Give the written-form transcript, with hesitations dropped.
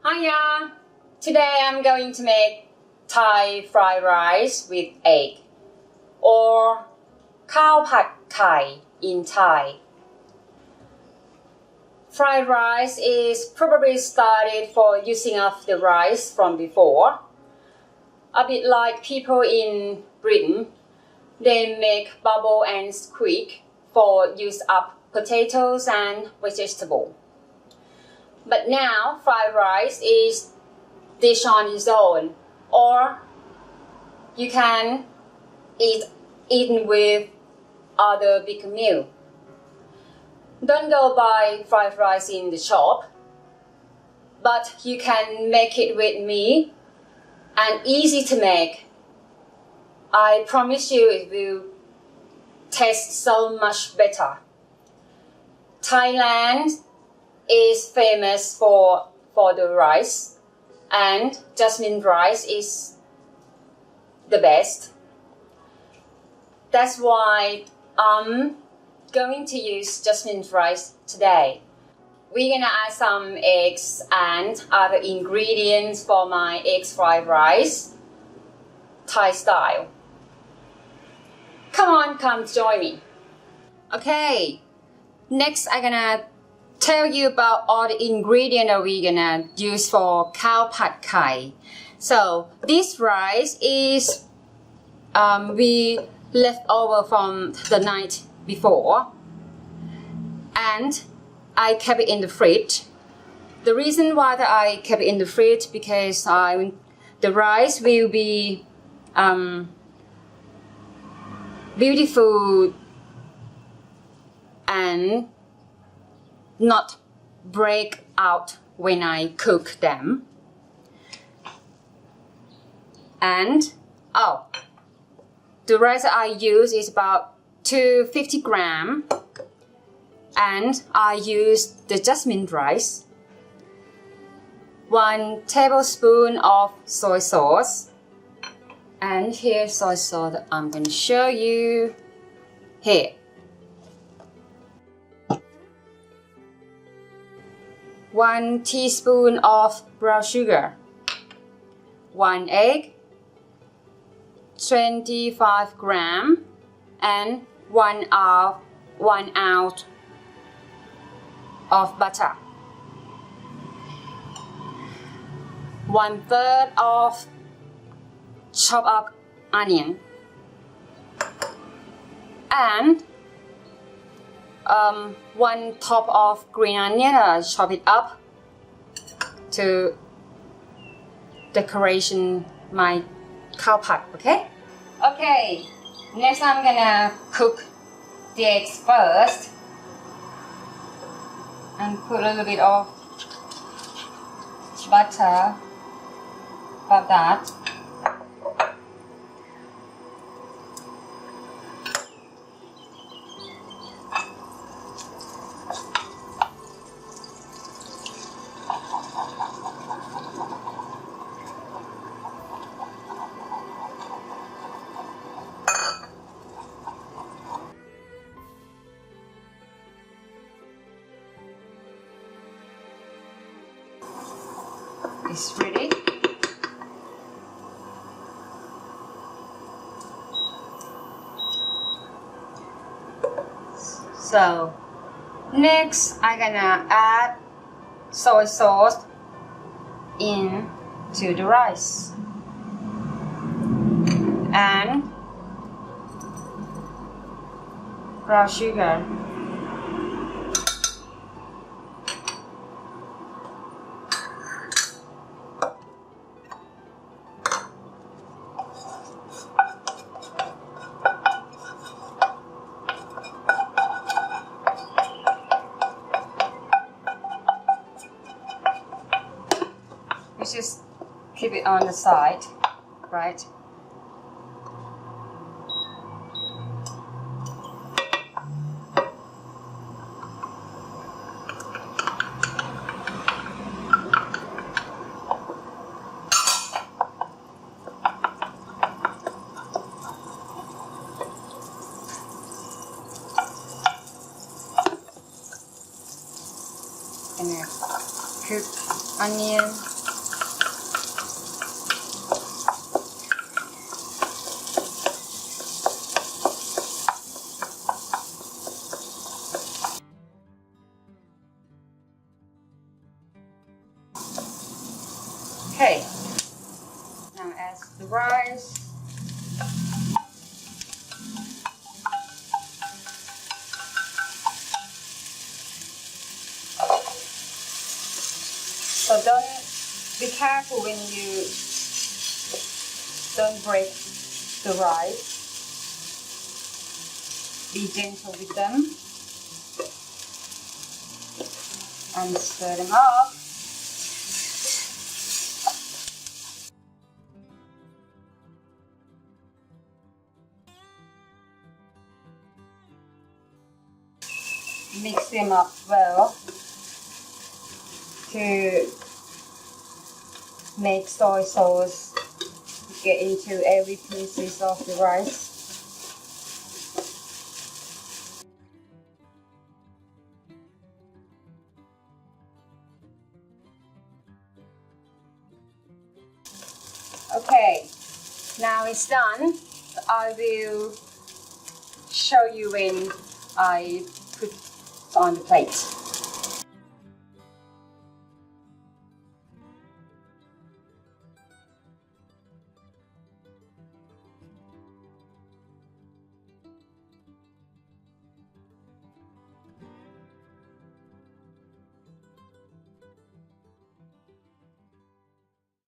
Hiya! Today I'm going to make Thai fried rice with egg, or Khao Pad Khai in Thai. Fried rice is probably started for using up the rice from before. A bit like people in Britain, they make bubble and squeak for use up potatoes and vegetables. But now fried rice is dish on its own, or you can eat with other big meal. Don't go buy fried rice in the shop, but you can make it with me and easy to make. I promise you it will taste so much better. Thailand is famous for the rice, and jasmine rice is the best. That's why I'm going to use jasmine rice today. We're gonna add some eggs and other ingredients for my eggs fried rice, Thai style. Come join me. Okay, next I'm gonna tell you about all the ingredients that we're gonna use for Khao Pad Khai. So this rice is we left over from the night before, and I kept it in the fridge. The reason why that I kept it in the fridge because the rice will be beautiful and not break out when I cook them. And the rice I use is about 250 grams, and I use the jasmine rice, 1 tablespoon of soy sauce, and here's soy sauce that I'm going to show you here. 1 teaspoon of brown sugar, 1 egg, 25 grams, and 1 ounce of butter, 1/3 of chopped up onion, and 1 top of green onion. Chop it up to decoration my khao pad. Okay, next I'm gonna cook the eggs first and put a little bit of butter about that. It's ready. So next I'm gonna add soy sauce into the rice and brown sugar. Just keep it on the side, right? And then cook onion. Okay, now add the rice. So be careful when you don't break the rice. Be gentle with them and stir them up. Mix them up well to make soy sauce get into every pieces of the rice. Okay, now it's done. I will show you when I put on the plate.